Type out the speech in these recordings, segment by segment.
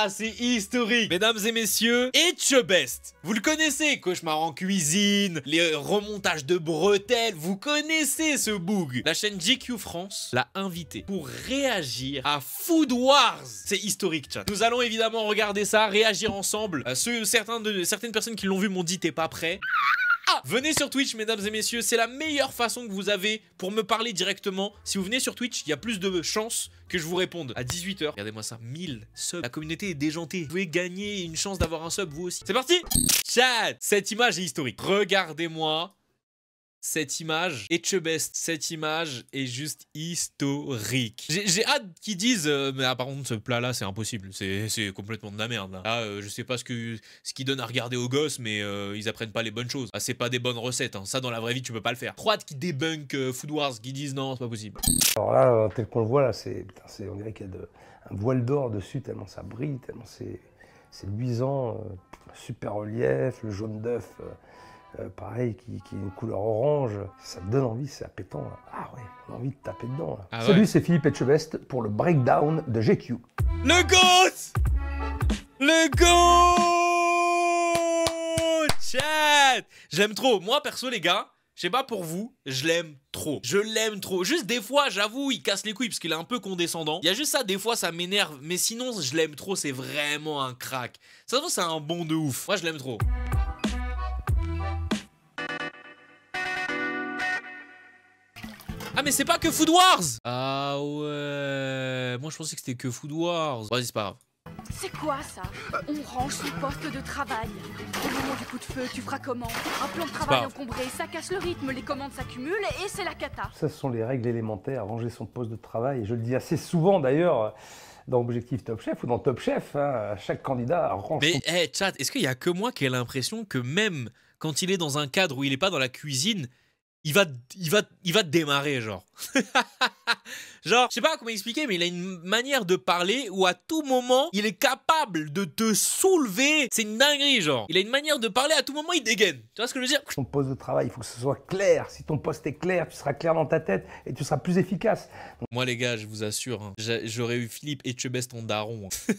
là, c'est historique. Mesdames et messieurs, Etchebest. Vous le connaissez, cauchemar en cuisine, les remontages de bretelles. Vous connaissez ce boug. La chaîne GQ France l'a invité pour réagir à Food Wars. C'est historique, chat. Nous allons évidemment regarder ça, réagir ensemble. Certaines personnes qui l'ont vu m'ont dit t'es pas prêt. Venez sur Twitch, mesdames et messieurs, c'est la meilleure façon que vous avez pour me parler directement. Si vous venez sur Twitch, il y a plus de chances que je vous réponde à 18 h. Regardez-moi ça, 1000 subs. La communauté est déjantée. Vous pouvez gagner une chance d'avoir un sub, vous aussi. C'est parti. Chat, cette image est historique. Regardez-moi cette image. Etchebest, cette image est juste historique. J'ai hâte qu'ils disent mais par contre ce plat là c'est impossible, c'est complètement de la merde là. Je sais pas ce qu'ils donnent à regarder aux gosses, mais ils apprennent pas les bonnes choses. C'est pas des bonnes recettes, hein. Ça dans la vraie vie tu peux pas le faire. Trop hâte qu'ils débunkent Food Wars, qu'ils disent non c'est pas possible. Alors là tel qu'on le voit là, on dirait qu'il y a un voile d'or dessus tellement ça brille, tellement c'est luisant, super relief, le jaune d'œuf. Pareil, qui est une couleur orange, ça te donne envie, c'est appétant. Là. Ah ouais, on a envie de taper dedans. Là. Ah Salut, ouais. c'est Philippe Etchebest pour le breakdown de GQ. Le GOAT! Le GOAT! Chat! J'aime trop. Moi, perso, les gars, je sais pas pour vous, je l'aime trop. Je l'aime trop. Juste des fois, j'avoue, il casse les couilles parce qu'il est un peu condescendant. Il y a juste ça, des fois, ça m'énerve. Mais sinon, je l'aime trop, c'est vraiment un crack. Ça se trouve, c'est un bon de ouf. Moi, je l'aime trop. Ah mais c'est pas que Food Wars. Ah ouais. Moi je pensais que c'était que Food Wars. Vas-y c'est pas grave. C'est quoi ça? On range son poste de travail. Au moment du coup de feu, tu feras comment? Un plan de travail encombré, ça casse le rythme, les commandes s'accumulent et c'est la cata. Ça, ce sont les règles élémentaires, ranger son poste de travail. Et je le dis assez souvent d'ailleurs dans Objectif Top Chef ou dans Top Chef, hein, chaque candidat range son... Mais chat, est-ce qu'il y a que moi qui ai l'impression que même quand il est dans un cadre où il est pas dans la cuisine, il va démarrer, genre. Genre, je sais pas comment expliquer, mais il a une manière de parler où à tout moment, il est capable de te soulever. C'est une dinguerie, genre. Il a une manière de parler, à tout moment, il dégaine. Tu vois ce que je veux dire? Ton poste de travail, il faut que ce soit clair. Si ton poste est clair, tu seras clair dans ta tête et tu seras plus efficace. Donc... Moi, les gars, je vous assure, hein, j'aurais eu Philippe Etchebest en daron. Hein.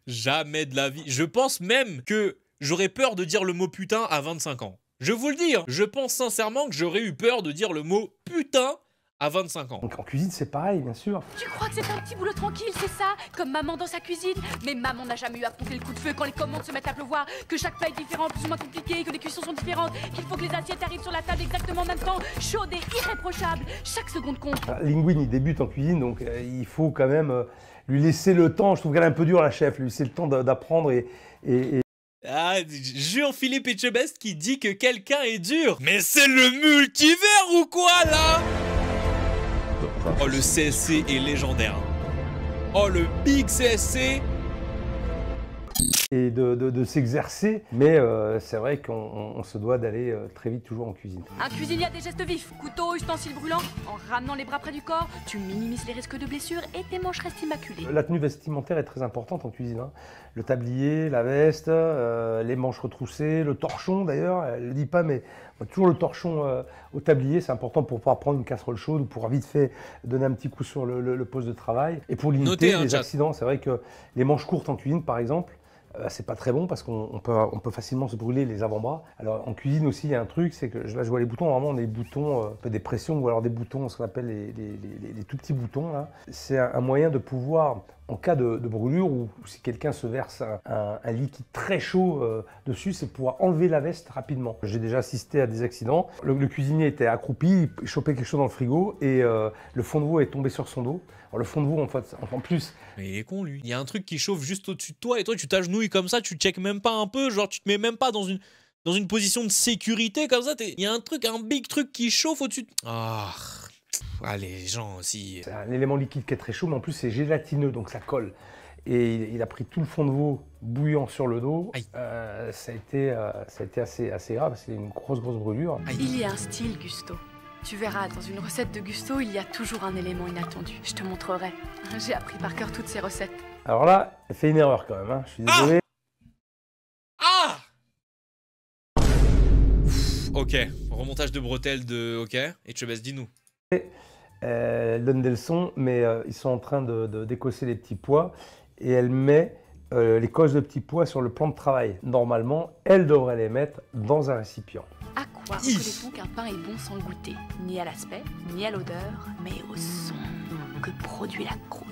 Jamais de la vie. Je pense même que j'aurais peur de dire le mot putain à 25 ans. Je vous le dis, hein, je pense sincèrement que j'aurais eu peur de dire le mot putain à 25 ans. Donc en cuisine, c'est pareil, bien sûr. Tu crois que c'est un petit boulot tranquille, c'est ça? Comme maman dans sa cuisine? Mais maman n'a jamais eu à compter le coup de feu quand les commandes se mettent à pleuvoir, que chaque plat est différent, plus ou moins compliqué, que les cuissons sont différentes, qu'il faut que les assiettes arrivent sur la table exactement en même temps, chaudes et irréprochables. Chaque seconde compte. Linguine, il débute en cuisine, donc il faut quand même lui laisser le temps. Je trouve qu'elle est un peu dure, la chef, lui laisser le temps d'apprendre et... Ah, jure Philippe Etchebest qui dit que quelqu'un est dur. Mais c'est le multivers ou quoi, là? Oh, le CSC est légendaire. Oh, le big CSC. Et de s'exercer, mais c'est vrai qu'on se doit d'aller très vite toujours en cuisine. Un cuisinier a des gestes vifs, couteau, ustensiles brûlants. En ramenant les bras près du corps, tu minimises les risques de blessures et tes manches restent immaculées. La tenue vestimentaire est très importante en cuisine. Hein. Le tablier, la veste, les manches retroussées, le torchon d'ailleurs, elle ne le dit pas, mais toujours le torchon au tablier, c'est important pour pouvoir prendre une casserole chaude ou pour vite fait donner un petit coup sur le poste de travail. Et pour limiter les accidents, c'est vrai que les manches courtes en cuisine par exemple, c'est pas très bon parce qu'on peut facilement se brûler les avant-bras. Alors en cuisine aussi, il y a un truc, c'est que là je vois les boutons, vraiment des boutons, un peu des pressions ou alors des boutons, ce qu'on appelle les tout petits boutons là. C'est un moyen de pouvoir, en cas de brûlure ou si quelqu'un se verse un liquide très chaud dessus, c'est pouvoir enlever la veste rapidement. J'ai déjà assisté à des accidents. Le cuisinier était accroupi, il chopait quelque chose dans le frigo et le fond de veau est tombé sur son dos. Alors le fond de veau en plus... Mais il est con lui. Il y a un truc qui chauffe juste au-dessus de toi et toi tu t'agenouilles comme ça, tu checkes même pas un peu, genre tu te mets même pas dans une position de sécurité comme ça. Il y a un big truc qui chauffe au-dessus de... Ah... Allez, les gens aussi... C'est un élément liquide qui est très chaud, mais en plus c'est gélatineux, donc ça colle. Et il a pris tout le fond de veau bouillant sur le dos. Ça a été assez grave, c'est une grosse brûlure. Aïe. Il y a un style, Gusto. Tu verras, dans une recette de Gusto, il y a toujours un élément inattendu. Je te montrerai. J'ai appris par cœur toutes ces recettes. Alors là, elle fait une erreur quand même, hein. Je suis désolé. Ah, ok, remontage de bretelles de... Ok, Etchebest, dis-nous. Elle donne des leçons, mais ils sont en train de décosser les petits pois et elle met les causes de petits pois sur le plan de travail. Normalement, elle devrait les mettre dans un récipient. À quoi reconnaît-on qu'un pain est bon sans le goûter? Ni à l'aspect, ni à l'odeur, mais au son que produit la croûte.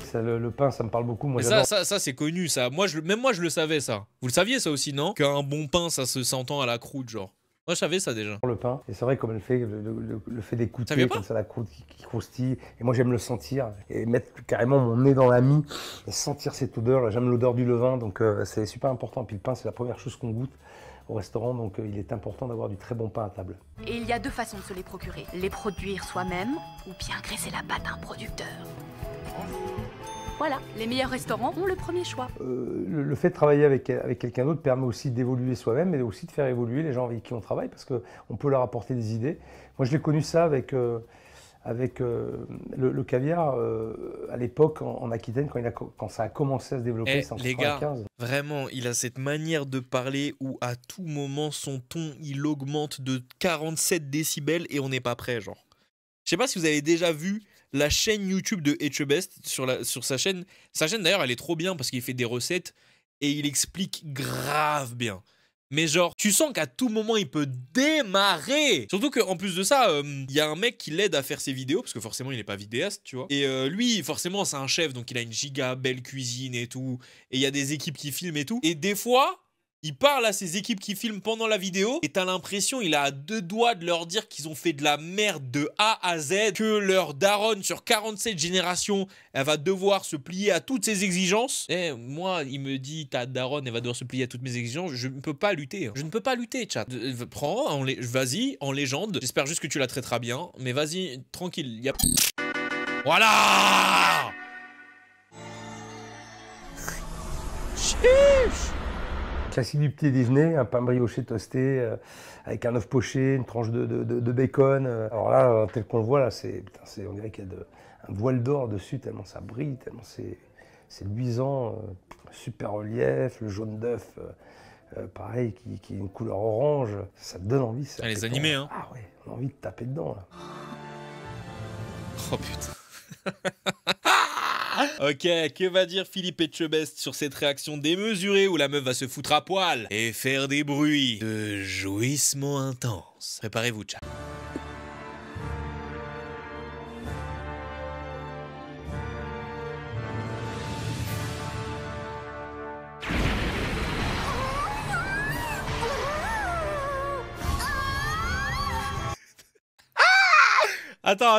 Ça, le pain, ça me parle beaucoup. Moi, Mais ça c'est connu, ça. Même moi, je le savais, ça. Vous le saviez, ça aussi, non? Qu'un bon pain, ça se s'entend à la croûte, genre. Moi, je savais ça déjà. Le pain, et c'est vrai comme elle fait le fait d'écouter comme ça la croûte qui croustille, et moi j'aime le sentir, et mettre carrément mon nez dans la mie, et sentir cette odeur, j'aime l'odeur du levain, donc c'est super important. Puis le pain, c'est la première chose qu'on goûte au restaurant, donc il est important d'avoir du très bon pain à table. Et il y a deux façons de se les procurer. Les produire soi-même, ou bien graisser la pâte à un producteur. Voilà, les meilleurs restaurants ont le premier choix. Le fait de travailler avec quelqu'un d'autre permet aussi d'évoluer soi-même, mais aussi de faire évoluer les gens avec qui on travaille, parce qu'on peut leur apporter des idées. Moi, je l'ai connu ça avec le caviar à l'époque en Aquitaine, quand ça a commencé à se développer, c'est en 1995. Les gars, vraiment, il a cette manière de parler où à tout moment, son ton, il augmente de 47 décibels et on n'est pas prêt, genre. Je sais pas si vous avez déjà vu la chaîne YouTube de Etchebest sur sa chaîne. Sa chaîne d'ailleurs elle est trop bien parce qu'il fait des recettes et il explique grave bien. Mais genre tu sens qu'à tout moment il peut démarrer. Surtout qu'en plus de ça, il y a un mec qui l'aide à faire ses vidéos parce que forcément il n'est pas vidéaste, tu vois. Et lui forcément c'est un chef donc il a une giga belle cuisine et tout. Et il y a des équipes qui filment et tout. Et des fois il parle à ses équipes qui filment pendant la vidéo et t'as l'impression il a à deux doigts de leur dire qu'ils ont fait de la merde de A à Z, que leur daronne sur 47 générations, elle va devoir se plier à toutes ses exigences. Et moi, il me dit ta daronne, elle va devoir se plier à toutes mes exigences, je ne peux pas lutter. Je ne peux pas lutter, chat. Prends, vas-y, en légende. J'espère juste que tu la traiteras bien, mais vas-y, tranquille. Voilà. Chiche. Classique du petit déjeuner, un pain brioché toasté avec un œuf poché, une tranche de bacon. Alors là, tel qu'on le voit, là, on dirait qu'il y a un voile d'or dessus, tellement ça brille, tellement c'est luisant, super relief, le jaune d'œuf, pareil, qui est une couleur orange. Ça te donne envie. Les animés, hein. Ah ouais, on a envie de taper dedans, là. Oh putain. Ok, que va dire Philippe Etchebest sur cette réaction démesurée où la meuf va se foutre à poil et faire des bruits de jouissement intense? Préparez-vous, chat. Attends.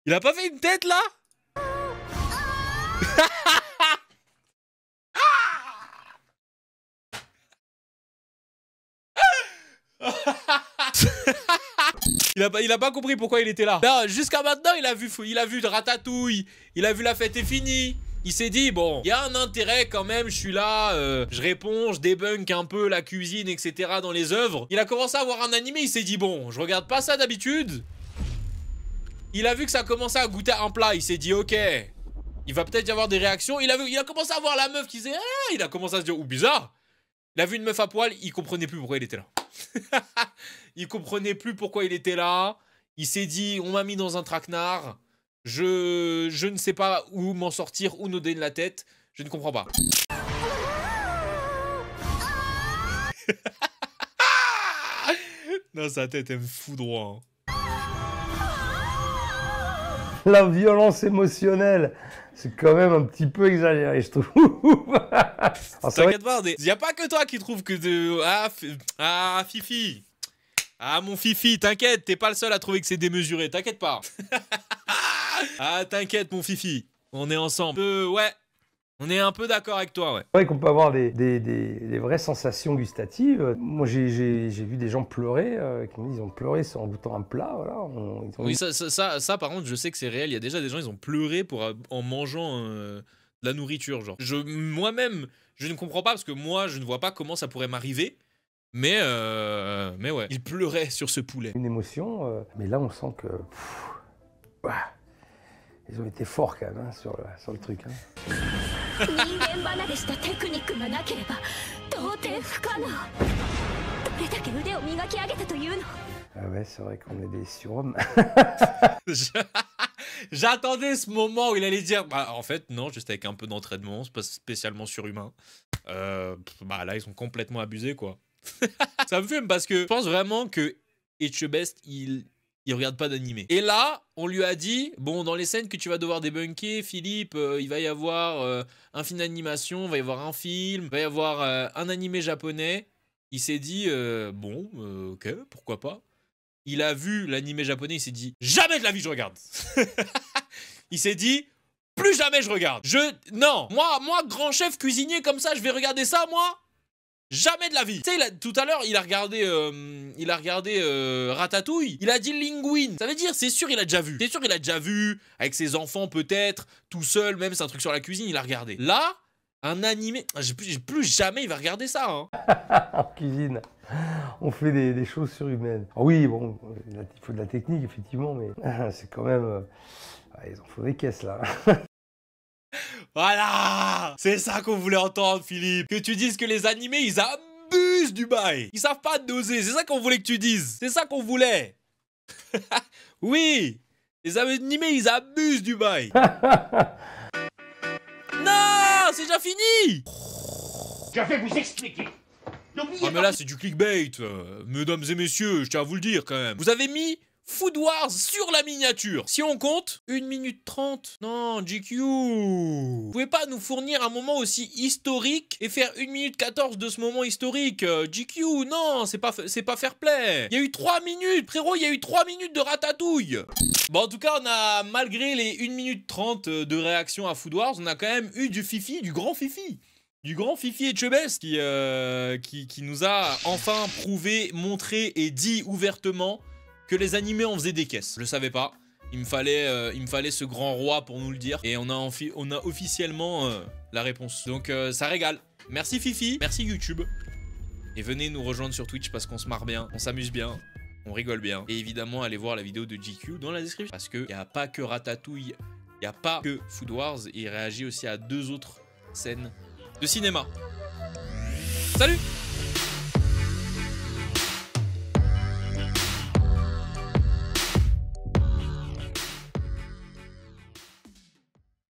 Il a pas fait une tête là? Il a pas compris pourquoi il était là. Jusqu'à maintenant, il a vu Ratatouille, il a vu La Fête est finie. Il s'est dit, bon, il y a un intérêt quand même, je suis là, je réponds, je débunk un peu la cuisine, etc. dans les œuvres. Il a commencé à voir un animé, il s'est dit, bon, je regarde pas ça d'habitude. Il a vu que ça commençait à goûter un plat, il s'est dit, ok, il va peut-être y avoir des réactions. Il a commencé à voir la meuf qui disait, ah, il a commencé à se dire, ou bizarre. Il a vu une meuf à poil, il comprenait plus pourquoi il était là. Il comprenait plus pourquoi il était là. Il s'est dit, on m'a mis dans un traquenard. Je ne sais pas où m'en sortir, où nous donner la tête. Je ne comprends pas. Non, sa tête, elle me fout droit. La violence émotionnelle, c'est quand même un petit peu exagéré, je trouve. T'inquiète pas, il n'y a pas que toi qui trouve que de... Ah, Fifi. Ah, mon Fifi, t'inquiète, t'es pas le seul à trouver que c'est démesuré, t'inquiète pas. Ah, t'inquiète, mon Fifi, on est ensemble. Ouais, on est un peu d'accord avec toi, ouais. C'est vrai qu'on peut avoir des vraies sensations gustatives. Moi, j'ai vu des gens pleurer, qui me disent ils ont pleuré en goûtant un plat, voilà. Oui, ça, par contre, je sais que c'est réel. Il y a déjà des gens, ils ont pleuré en mangeant de la nourriture, genre. Moi-même, je ne comprends pas, parce que moi, je ne vois pas comment ça pourrait m'arriver. Mais ouais, il pleurait sur ce poulet. Une émotion, mais là, on sent que... ils ont été forts quand même hein, sur le truc. Hein. Ah ouais, c'est vrai qu'on est des surhommes. J'attendais ce moment où il allait dire bah en fait non, juste avec un peu d'entraînement, c'est pas spécialement surhumain. Bah là ils sont complètement abusés quoi. Ça me fume parce que je pense vraiment que Etchebest il regarde pas d'animé. Et là on lui a dit bon dans les scènes que tu vas devoir débunker Philippe, il va y avoir un film d'animation, il va y avoir un film, il va y avoir un animé japonais. Il s'est dit bon ok pourquoi pas. Il a vu l'animé japonais, il s'est dit jamais de la vie je regarde. Il s'est dit plus jamais je regarde. Non, moi grand chef cuisinier comme ça, je vais regarder ça moi. Jamais de la vie. Tu sais tout à l'heure, il a regardé Ratatouille, il a dit linguine. Ça veut dire c'est sûr il a déjà vu. C'est sûr il a déjà vu avec ses enfants peut-être, tout seul même, c'est un truc sur la cuisine, il a regardé. Là, un animé, plus jamais il va regarder ça hein. En cuisine, on fait des choses surhumaines. Oui, bon, il faut de la technique, effectivement, mais c'est quand même... ils en font des caisses, là. Voilà. C'est ça qu'on voulait entendre, Philippe. Que tu dises que les animés, ils abusent du bail. Ils savent pas doser, c'est ça qu'on voulait que tu dises. C'est ça qu'on voulait. Oui. Les animés, ils abusent du bail. Non, c'est déjà fini. Je vais vous expliquer. Ah mais là c'est du clickbait, mesdames et messieurs, je tiens à vous le dire quand même. Vous avez mis Food Wars sur la miniature. Si on compte, 1 minute 30. Non, GQ. Vous pouvez pas nous fournir un moment aussi historique et faire 1 minute 14 de ce moment historique. GQ, non, c'est pas fair play. Il y a eu 3 minutes, frérot, il y a eu 3 minutes de ratatouille. Bon, en tout cas, on a, malgré les 1 minute 30 de réaction à Food Wars, on a quand même eu du fifi, du grand fifi. Du grand Fifi Etchebest qui nous a enfin prouvé, montré et dit ouvertement que les animés en faisaient des caisses. Je le savais pas. Il me fallait ce grand roi pour nous le dire. Et on a officiellement la réponse. Donc ça régale. Merci Fifi, merci YouTube. Et venez nous rejoindre sur Twitch parce qu'on se marre bien, on s'amuse bien, on rigole bien. Et évidemment, allez voir la vidéo de GQ dans la description. Parce qu'il n'y a pas que Ratatouille, il n'y a pas que Food Wars. Et il réagit aussi à 2 autres scènes de cinéma. Salut!